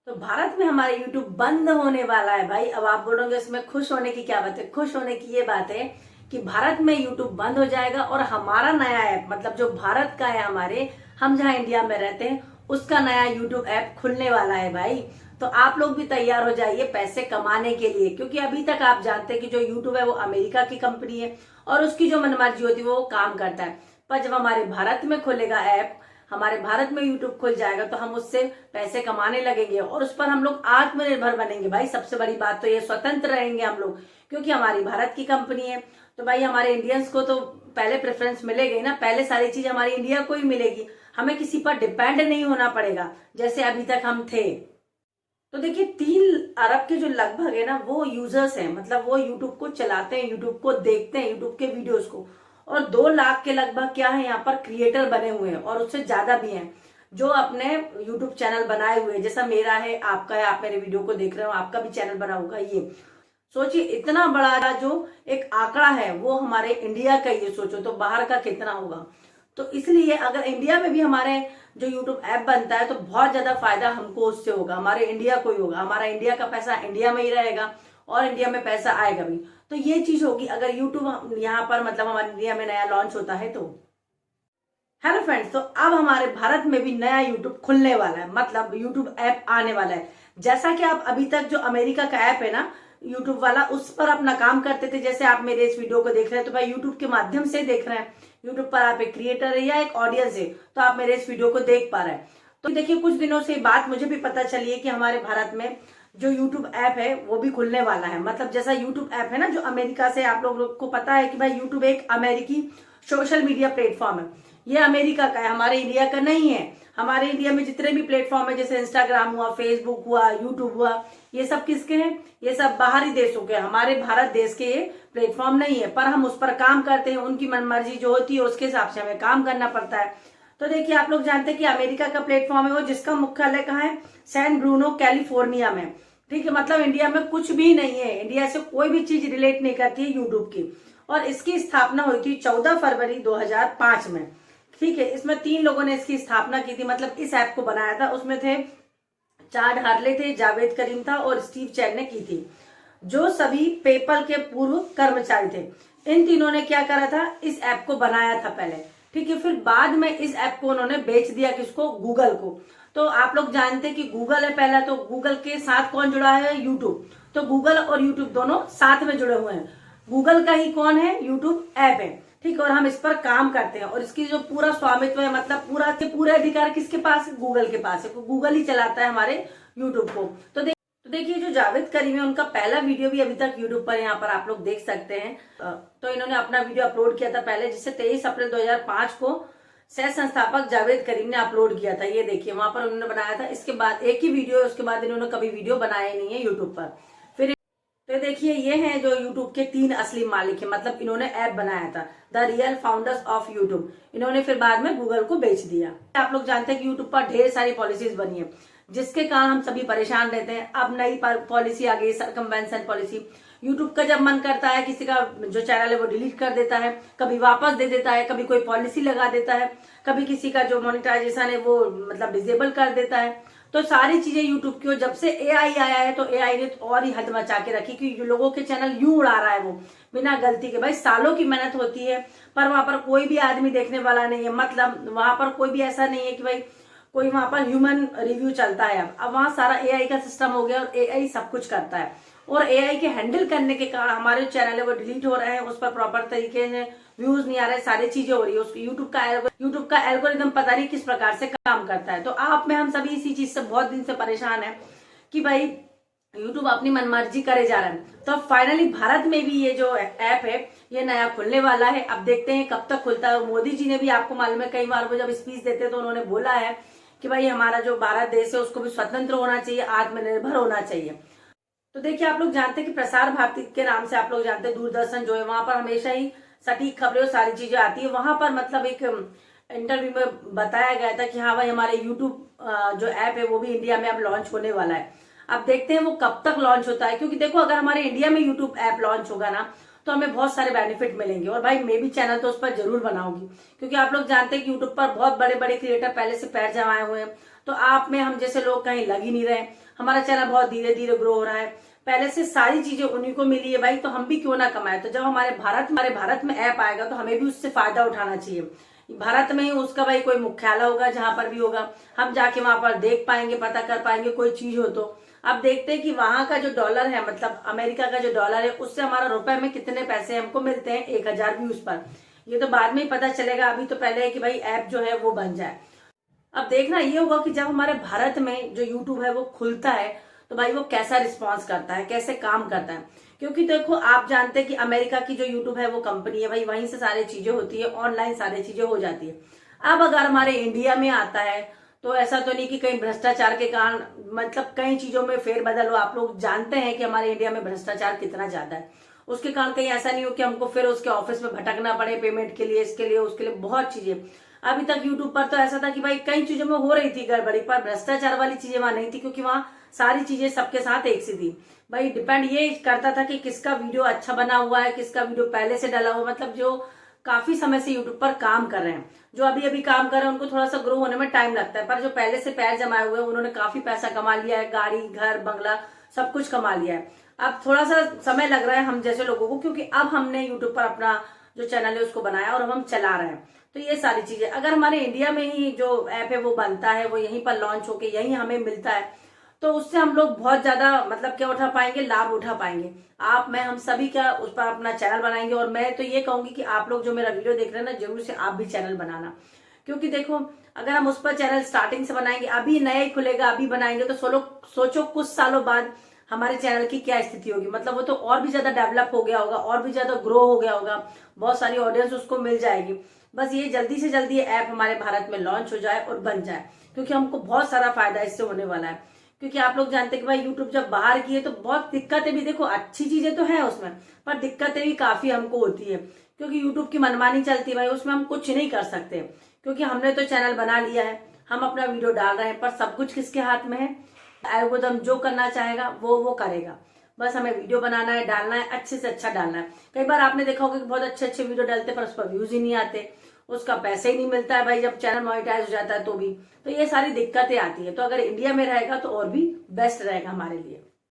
तो भारत में हमारा यूट्यूब बंद होने वाला है भाई। अब आप बोलोगे इसमें खुश होने की क्या बात है? खुश होने की ये बात है कि भारत में यूट्यूब बंद हो जाएगा और हमारा नया ऐप, मतलब जो भारत का है, हमारे हम जहाँ इंडिया में रहते हैं उसका नया यूट्यूब ऐप खुलने वाला है भाई। तो आप लोग भी तैयार हो जाइए पैसे कमाने के लिए, क्योंकि अभी तक आप जानते हैं कि जो यूट्यूब है वो अमेरिका की कंपनी है और उसकी जो मनमर्जी होती है वो काम करता है। पर जब हमारे भारत में खुलेगा ऐप, हमारे भारत में यूट्यूब खुल जाएगा तो हम उससे पैसे कमाने लगेंगे और उस पर हम लोग आत्मनिर्भर बनेंगे भाई। सबसे बड़ी बात तो ये, स्वतंत्र रहेंगे हम लोग, क्योंकि हमारी भारत की कंपनी है। तो भाई हमारे इंडियंस को तो पहले प्रेफरेंस मिलेगी ना, पहले सारी चीज हमारी इंडिया को ही मिलेगी। हमें किसी पर डिपेंड नहीं होना पड़ेगा जैसे अभी तक हम थे। तो देखिए 3 अरब के जो लगभग है ना वो यूजर्स हैं, मतलब वो यूट्यूब को चलाते हैं, यूट्यूब को देखते हैं, यूट्यूब के वीडियोस को। और 2 लाख के लगभग क्या है यहाँ पर क्रिएटर बने हुए हैं और उससे ज्यादा भी हैं जो अपने यूट्यूब चैनल बनाए हुए हैं। जैसा मेरा है, आपका है, आप मेरे वीडियो को देख रहे हो, आपका भी चैनल बना होगा। ये सोचिए इतना बड़ा जो एक आंकड़ा है वो हमारे इंडिया का, ये सोचो तो बाहर का कितना होगा। तो इसलिए अगर इंडिया में भी हमारे जो यूट्यूब ऐप बनता है तो बहुत ज्यादा फायदा हमको उससे होगा, हमारे इंडिया को ही होगा। हमारा इंडिया का पैसा इंडिया में ही रहेगा और इंडिया में पैसा आएगा भी। तो ये चीज होगी अगर यूट्यूब यहाँ पर, मतलब हमारे इंडिया में नया लॉन्च होता है तो। हेलो फ्रेंड्स, तो अब हमारे भारत में भी नया यूट्यूब खुलने वाला है, मतलब यूट्यूब ऐप आने वाला है। जैसा कि आप अभी तक जो अमेरिका का ऐप है ना यूट्यूब वाला, उस पर अपना काम करते थे। जैसे आप मेरे इस वीडियो को देख रहे हैं तो भाई यूट्यूब के माध्यम से देख रहे हैं। यूट्यूब पर आप एक क्रिएटर है या एक ऑडियंस है तो आप मेरे इस वीडियो को देख पा रहे हैं। तो देखिए कुछ दिनों से बात मुझे भी पता चली है कि हमारे भारत में जो यूट्यूब ऐप है वो भी खुलने वाला है। मतलब जैसा यूट्यूब ऐप है ना जो अमेरिका से, आप लोग को पता है कि भाई यूट्यूब एक अमेरिकी सोशल मीडिया प्लेटफॉर्म है। ये अमेरिका का है, हमारे इंडिया का नहीं है। हमारे इंडिया में जितने भी प्लेटफॉर्म है जैसे इंस्टाग्राम हुआ, फेसबुक हुआ, यूट्यूब हुआ, ये सब किसके हैं? ये सब बाहरी देशों के, हमारे भारत देश के ये प्लेटफॉर्म नहीं है। पर हम उस पर काम करते हैं, उनकी मनमर्जी जो होती है उसके हिसाब से हमें काम करना पड़ता है। तो देखिए आप लोग जानते हैं कि अमेरिका का प्लेटफॉर्म है वो, जिसका मुख्यालय कहाँ है? सैन ब्रूनो कैलिफोर्निया में। ठीक है, मतलब इंडिया में कुछ भी नहीं है, इंडिया से कोई भी चीज रिलेट नहीं करती है यूट्यूब की। और इसकी स्थापना हुई थी 14 फरवरी 2005 में। ठीक है, इसमें 3 लोगों ने इसकी स्थापना की थी, मतलब इस ऐप को बनाया था। उसमें थे चाड हार्ले थे, जावेद करीम था और स्टीव चैन ने की थी, जो सभी पेपल के पूर्व कर्मचारी थे। इन तीनों ने क्या करा था? इस ऐप को बनाया था पहले। ठीक है, फिर बाद में इस ऐप को उन्होंने बेच दिया, किसको? गूगल को। तो आप लोग जानते हैं कि गूगल है पहला, तो गूगल के साथ कौन जुड़ा है? यूट्यूब। तो गूगल और यूट्यूब दोनों साथ में जुड़े हुए हैं। गूगल का ही कौन है? यूट्यूब ऐप है। ठीक, और हम इस पर काम करते हैं और इसकी जो पूरा स्वामित्व है, मतलब पूरा के पूरे अधिकार किसके पास है? गूगल के पास है। गूगल ही चलाता है हमारे यूट्यूब को। तो देखिए जो जावेद करीम है उनका पहला वीडियो भी अभी तक यूट्यूब पर यहाँ पर आप लोग देख सकते हैं। तो इन्होंने अपना वीडियो अपलोड किया था पहले, जिसे 23 अप्रैल 2005 को सह संस्थापक जावेद करीम ने अपलोड किया था। ये देखिए वहां पर उन्होंने बनाया था। इसके बाद एक ही वीडियो है, उसके बाद इन्होंने कभी वीडियो बनाया नहीं है यूट्यूब पर। फिर तो देखिए ये हैं जो यूट्यूब के 3 असली मालिक हैं, मतलब इन्होंने ऐप बनाया था, the real founders of YouTube. इन्होंने फिर बाद में गूगल को बेच दिया। आप लोग जानते हैं कि यूट्यूब पर ढेर सारी पॉलिसीज बनी है जिसके कारण हम सभी परेशान रहते हैं। अब नई पॉलिसी आ गई, सरकमवेंशन पॉलिसी। यूट्यूब का जब मन करता है किसी का जो चैनल है वो डिलीट कर देता है, कभी वापस दे देता है, कभी कोई पॉलिसी लगा देता है, कभी किसी का जो मोनेटाइजेशन है वो मतलब डिसेबल कर देता है। तो सारी चीजें यूट्यूब की। जब से एआई आया है तो एआई ने तो और ही हद मचा के रखी कि लोगों के चैनल यूं उड़ा रहा है वो बिना गलती के। भाई सालों की मेहनत होती है पर वहां पर कोई भी आदमी देखने वाला नहीं है, मतलब वहां पर कोई भी ऐसा नहीं है कि भाई कोई वहां पर ह्यूमन रिव्यू चलता है। अब वहां सारा एआई का सिस्टम हो गया और एआई सब कुछ करता है। और एआई के हैंडल करने के कारण हमारे चैनल है वो डिलीट हो रहे हैं, उस पर प्रॉपर तरीके से व्यूज नहीं आ रहे, सारी चीजें हो रही है। उसकी यूट्यूब का एल्गोरिदम पता नहीं किस प्रकार से काम करता है। तो आप में हम सभी इसी चीज से बहुत दिन से परेशान है कि भाई यूट्यूब अपनी मनमर्जी करे जा रहा है। तो फाइनली भारत में भी ये जो ऐप है ये नया खुलने वाला है। अब देखते हैं कब तक खुलता है। मोदी जी ने भी, आपको मालूम है, कई बार वो जब स्पीच देते हैं तो उन्होंने बोला है कि भाई हमारा जो भारत देश है उसको भी स्वतंत्र होना चाहिए, आत्मनिर्भर होना चाहिए। तो देखिए आप लोग जानते हैं कि प्रसार भारती के नाम से आप लोग जानते हैं दूरदर्शन जो है, वहां पर हमेशा ही सटीक खबरें और सारी चीजें आती है। वहां पर मतलब एक इंटरव्यू में बताया गया था कि हाँ भाई हमारे यूट्यूब जो ऐप है वो भी इंडिया में अब लॉन्च होने वाला है। अब देखते हैं वो कब तक लॉन्च होता है, क्योंकि देखो अगर हमारे इंडिया में यूट्यूब ऐप लॉन्च होगा ना तो हमें बहुत सारे बेनिफिट मिलेंगे। और भाई मैं भी चैनल तो उस पर जरूर बनाऊंगी, क्योंकि आप लोग जानते हैं कि यूट्यूब पर बहुत बड़े बड़े क्रिएटर पहले से पैर जमाए हुए हैं। तो आप में हम जैसे लोग कहीं लग ही नहीं रहे। हमारा चैनल बहुत धीरे धीरे ग्रो हो रहा है, पहले से सारी चीजें उन्हीं को मिली है भाई, तो हम भी क्यों ना कमाए। तो जब हमारे भारत में ऐप आएगा तो हमें भी उससे फायदा उठाना चाहिए। भारत में ही उसका भाई कोई मुख्यालय होगा, जहां पर भी होगा हम जाके वहां पर देख पाएंगे, पता कर पाएंगे कोई चीज हो तो। अब देखते हैं कि वहां का जो डॉलर है, मतलब अमेरिका का जो डॉलर है, उससे हमारा रुपए में कितने पैसे हमको मिलते हैं 1000 व्यूज पर। ये तो बाद में ही पता चलेगा, अभी तो पहले है कि भाई ऐप जो है वो बन जाए। अब देखना ये होगा कि जब हमारे भारत में जो यूट्यूब है वो खुलता है तो भाई वो कैसा रिस्पॉन्स करता है, कैसे काम करता है। क्योंकि देखो आप जानते हैं कि अमेरिका की जो यूट्यूब है वो कंपनी है भाई, वहीं से सारी चीजें होती है, ऑनलाइन सारी चीजें हो जाती है। अब अगर हमारे इंडिया में आता है तो ऐसा तो नहीं कि कहीं भ्रष्टाचार के कारण मतलब कई चीजों में फेरबदल हो। आप लोग जानते हैं कि हमारे इंडिया में भ्रष्टाचार कितना ज्यादा है, उसके कारण कहीं ऐसा नहीं हो कि हमको फिर उसके ऑफिस में भटकना पड़े पेमेंट के लिए, इसके लिए उसके लिए, बहुत चीजें। अभी तक यूट्यूब पर तो ऐसा था कि भाई कई चीजों में हो रही थी गड़बड़ी, पर भ्रष्टाचार वाली चीजें वहां नहीं थी, क्योंकि वहां सारी चीजें सबके साथ एक सी थी। भाई डिपेंड ये करता था कि किसका वीडियो अच्छा बना हुआ है, किसका वीडियो पहले से डला हुआ, मतलब जो काफी समय से यूट्यूब पर काम कर रहे हैं, जो अभी अभी काम कर रहे हैं उनको थोड़ा सा ग्रो होने में टाइम लगता है, पर जो पहले से पैर जमाए हुए हैं उन्होंने काफी पैसा कमा लिया है, गाड़ी घर बंगला सब कुछ कमा लिया है। अब थोड़ा सा समय लग रहा है हम जैसे लोगों को, क्योंकि अब हमने यूट्यूब पर अपना जो चैनल है उसको बनाया और अब हम चला रहे हैं। तो ये सारी चीजें अगर हमारे इंडिया में ही जो ऐप है वो बनता है, वो यहीं पर लॉन्च होके यहीं हमें मिलता है, तो उससे हम लोग बहुत ज्यादा मतलब क्या उठा पाएंगे, लाभ उठा पाएंगे। आप मैं हम सभी क्या उस पर अपना चैनल बनाएंगे। और मैं तो ये कहूंगी कि आप लोग जो मेरा वीडियो देख रहे हैं ना, जरूर से आप भी चैनल बनाना। क्योंकि देखो अगर हम उस पर चैनल स्टार्टिंग से बनाएंगे, अभी नया ही खुलेगा अभी बनाएंगे, तो सोचो कुछ सालों बाद हमारे चैनल की क्या स्थिति होगी। मतलब वो तो और भी ज्यादा डेवलप हो गया होगा, और भी ज्यादा ग्रो हो गया होगा, बहुत सारी ऑडियंस उसको मिल जाएगी। बस ये जल्दी से जल्दी ये ऐप हमारे भारत में लॉन्च हो जाए और बन जाए, क्योंकि हमको बहुत सारा फायदा इससे होने वाला है। क्योंकि आप लोग जानते हैं कि भाई यूट्यूब जब बाहर की है तो बहुत दिक्कतें भी, देखो अच्छी चीजें तो है उसमें, पर दिक्कतें भी काफी हमको होती है। क्योंकि यूट्यूब की मनमानी चलती है भाई, उसमें हम कुछ नहीं कर सकते। क्योंकि हमने तो चैनल बना लिया है, हम अपना वीडियो डाल रहे हैं, पर सब कुछ किसके हाथ में है, एल्गोरिथम जो करना चाहेगा वो करेगा। बस हमें वीडियो बनाना है, डालना है, अच्छे से अच्छा डालना है। कई बार आपने देखा होगा कि बहुत अच्छे अच्छे वीडियो डालते पर उस पर व्यूज ही नहीं आते, उसका पैसे ही नहीं मिलता है भाई, जब चैनल मोनेटाइज हो जाता है तो भी। तो ये सारी दिक्कतें आती है। तो अगर इंडिया में रहेगा तो और भी बेस्ट रहेगा हमारे लिए।